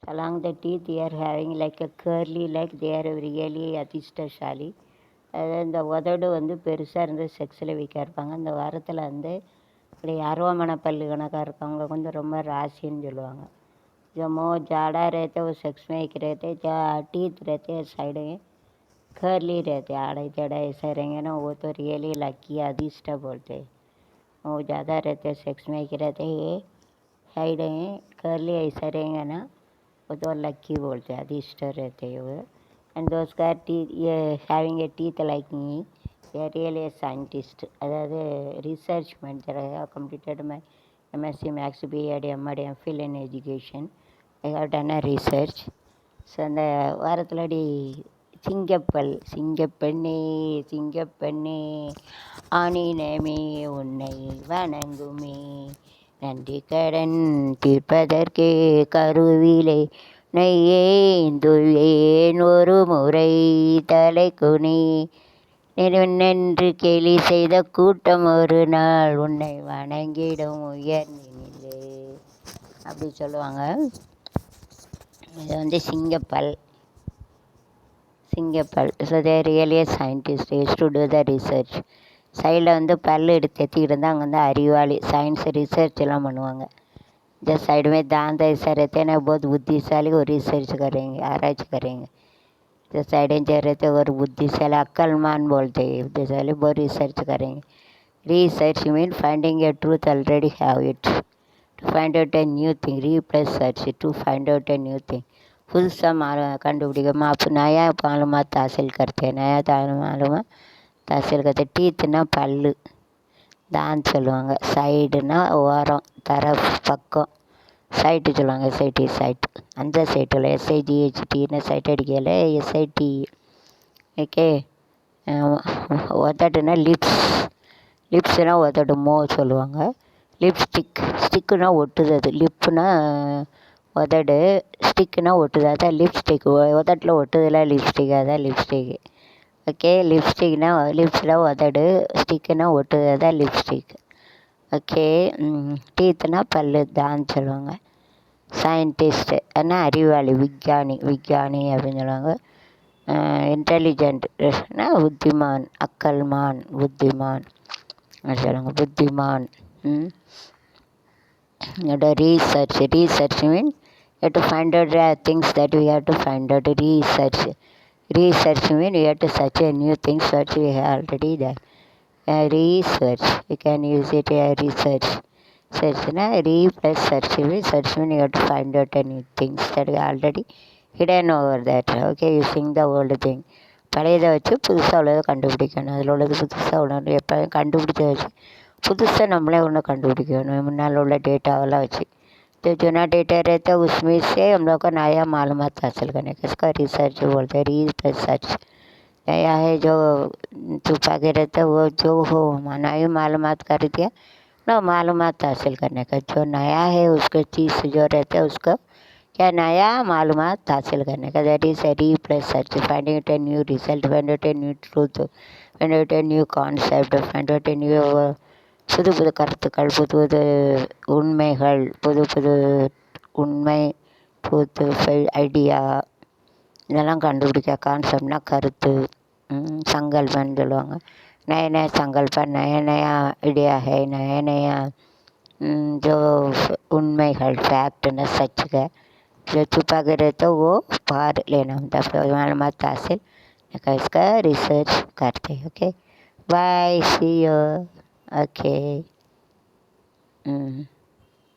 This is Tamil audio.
Along the teeth, they are having like a curly, like they are really அதிர்ஷ்டசாலி. அதாவது இந்த உதடு வந்து பெருசாக இருந்து செக்ஸில் வீக்காக இருப்பாங்க. இந்த வாரத்தில் வந்து இப்படி அருவாமனை பல்லு கணக்காக இருக்கவங்கள கொஞ்சம் ரொம்ப ராசின்னு சொல்லுவாங்க. जो मुँह जाड़ा रहते वो सेक्स में एक रहते, जो टीथ रहते हैं साइड में कर्ली रहते, आड़े जड़े ऐसे रहेंगे ना, वो तो रियली लकी अधिष्ट बोलते हैं. वो ज़्यादा रहते सेक्स में एक रहते, ये साइड में कर्ली ऐसे रहेंगे ना, वो तो लकी बोलते हैं, अधिष्ट रहते हैं वो. And those guys having a teeth like me, they are really a scientist. அதாவது research manager. I have completed my MSc Max B.Ed M.Ed MPhil in education. I have done a research. So அந்த வாரத்திலடி சிங்கப்பெண்ணே சிங்கப்பெண்ணே ஆணினமே உன்னை வணங்குமே நன்றி கடன் தீர்ப்பதற்கே கருவிலை நெய்யேந்துவேன் ஒரு முறை தலை குனி நின்று கேலி செய்த கூட்டம் ஒரு நாள் உன்னை வணங்கிடும் உயர்நிலை அப்படி சொல்லுவாங்க. இது வந்து சிங்கப்பல். So they really scientist use to do the research. சைடில் வந்து பல் எடுத்துக்கிட்டு இருந்தால் அங்கே வந்து அறிவாளி சயின்ஸ் ரிசர்ச் எல்லாம் பண்ணுவாங்க. जो साइड में दांत ऐसा रहते हैं ना, बहुत बुद्धिशाली और रिसर्च करेंगे, आराய்ச்சி करेंगे. जो साइड में जो रहते हैं और बुद्धिशाली अक्लमान बोलते हैं, बुद्धिशाली बहुत रिसर्च करेंगे. Research mean finding a truth already have it. To find out a new thing, re plus search to find out a new thing. புதுசாக கண்டுபிடிக்க நயா மாலுமாத் தாசில் கருத்தேன், நயா மாலுமாத் தாசில் கருத்து. டீத்துனா பல்லு, தான் சொல்லுவாங்க. சைடுனா ஓரம், தரப்பு, பக்கம். சைட்டு சொல்லுவாங்க, எஸ்ஐடி சைட்டு. அந்த சைட்டில் எஸ்ஐஜிஹெச்டின்னு சைட் அடிக்கல, எஸ்ஐடி. ஓகே. உதடுனா லிப்ஸ், லிப்ஸ்னா உதடு மோ சொல்லுவாங்க. லிப்ஸ்டிக், ஸ்டிக்குனா ஒட்டுது, அது லிப்புனா உதடு, ஸ்டிக்குனா ஒட்டுது, அதான் லிப்ஸ்டிக். உதட்டில் ஒட்டுதில்ல லிப்ஸ்டிக், அதான் லிப்ஸ்டிக்கு. ஓகே. லிப்ஸ்டிக்னா லிப்ஸில் உதடு, ஸ்டிக்குனா ஒட்டுது, அதான் லிப்ஸ்டிக். ஓகே. டீத்துனா பல்லு, தான் சொல்லுவாங்க. சயின்டிஸ்ட்டு ஆனால் அறிவாளி, விஞ்ஞானி அப்படின்னு சொல்லுவாங்க. இன்டெலிஜென்ட்னா புத்திமான், அக்கல்மான், புத்திமான் சொல்லுவாங்க, புத்திமான். Research mean you have to find out things that we have to find out. Research mean you have to search a new things that we have already there. Research, you can use it research. Search na re plus search means you have to find out a new things that we already hidden over that. Okay, using the old thing. பழையதை வச்சு புதுசாக உள்ளதை கண்டுபிடிக்கணும். அதில் உள்ளது புதுசாக உள்ளது எப்போ கண்டுபிடிச்சதை வச்சு புதுசாக நம்மளே ஒன்று கண்டுபிடிக்கணும். முன்னால் உள்ள டேட்டாவெல்லாம் வச்சு जो जुना डेटा रहता है उसमें से हम लोग को नया मालूमात हासिल करने का, इसका रिसर्च बोलते हैं. रिसर्च नया है जो छुपा के रहता है, वो जो हो नई मालूमात कर दिया ना, मालूमात हासिल करने का. जो नया है उसके चीज़ जो रहता है उसको क्या नया मालूमात हासिल करने का. दैट इज री plus search. Finding out a new result, find out a new truth, find out a new concept, find out a new புது புது கருத்துக்கள், புது புது உண்மைகள், புது புது உண்மை, புது ஐடியா இதெல்லாம் கண்டுபிடிக்க. கான்செப்ட்னா கருத்து, சங்கல்பன்னு சொல்லுவாங்க. नया नया संकल्प, नया नया आइडिया है, नया नया जो उन्में फैक्ट न सच है, जो छुपा के रहता वो बाहर लेना होता है. मालूमात हासिल इसका रिसर्च करते. Okay, bye, see you. Okay.